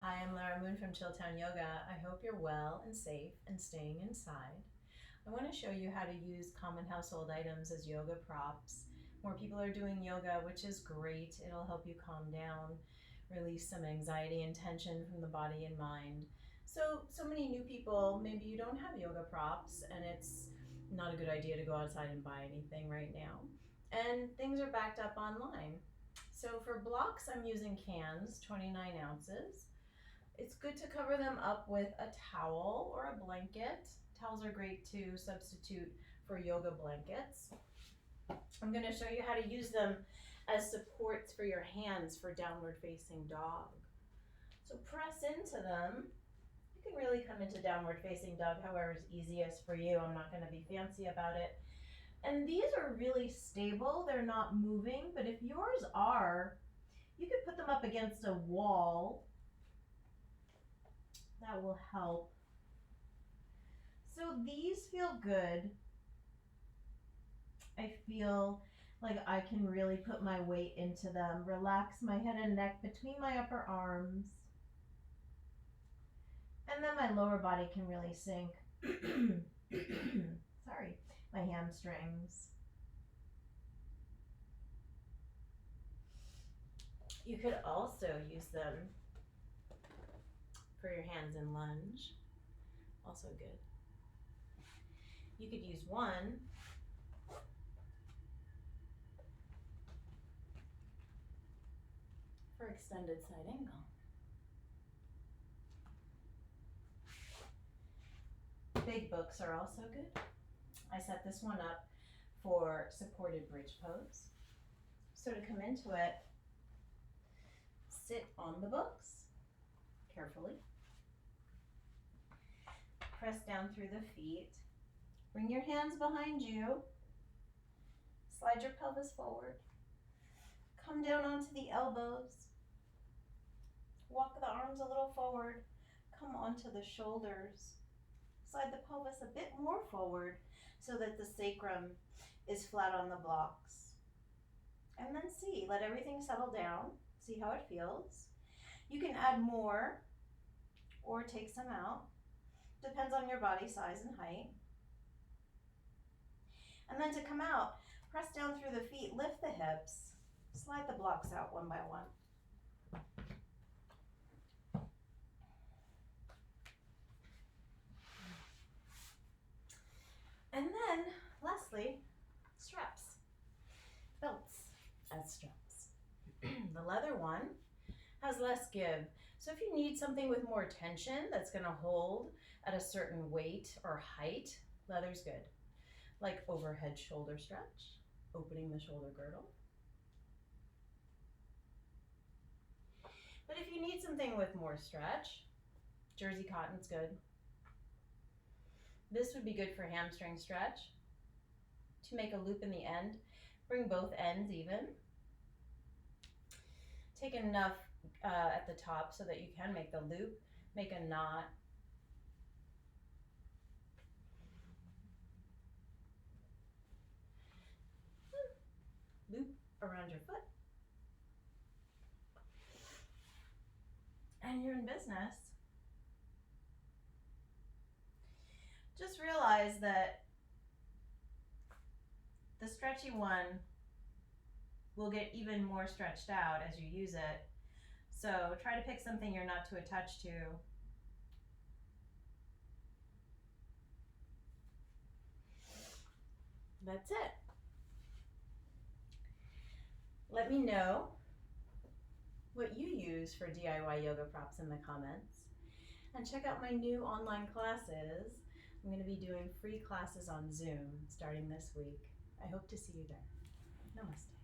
Hi, I'm Lara Moon from Chilltown Yoga. I hope you're well and safe and staying inside. I want to show you how to use common household items as yoga props. More people are doing yoga, which is great. It'll help you calm down, release some anxiety and tension from the body and mind. So many new people, maybe you don't have yoga props and it's not a good idea to go outside and buy anything right now. And things are backed up online. So for blocks, I'm using cans, 29 ounces. It's good to cover them up with a towel or a blanket. Towels are great to substitute for yoga blankets. I'm going to show you how to use them as supports for your hands for downward facing dog. So press into them. You can really come into downward facing dog however is easiest for you. I'm not going to be fancy about it. And these are really stable. They're not moving, but if yours are, you could put them up against a wall. That will help. So these feel good. I feel like I can really put my weight into them, relax my head and neck between my upper arms. And then my lower body can really sink. Sorry, my hamstrings. You could also use them for your hands in lunge. Also good. You could use one for extended side angle. Big books are also good. I set this one up for supported bridge pose. So to come into it, sit on the books carefully. Press down through the feet. Bring your hands behind you. Slide your pelvis forward. Come down onto the elbows. Walk the arms a little forward. Come onto the shoulders. Slide the pelvis a bit more forward so that the sacrum is flat on the blocks. And then see, let everything settle down. See how it feels. You can add more or take some out. Depends on your body size and height. And then to come out, press down through the feet, lift the hips, slide the blocks out one by one. And then, lastly, straps, belts as straps. The leather one has less give. So if you need something with more tension that's gonna hold at a certain weight or height, leather's good. Like overhead shoulder stretch, opening the shoulder girdle. But if you need something with more stretch, jersey cotton's good. This would be good for hamstring stretch. To make a loop in the end, bring both ends even. Take enough at the top so that you can make the loop, make a knot. Loop around your foot. And you're in business. Just realize that the stretchy one will get even more stretched out as you use it. So try to pick something you're not too attached to. That's it. Let me know what you use for DIY yoga props in the comments. And check out my new online classes. I'm going to be doing free classes on Zoom starting this week. I hope to see you there. Namaste.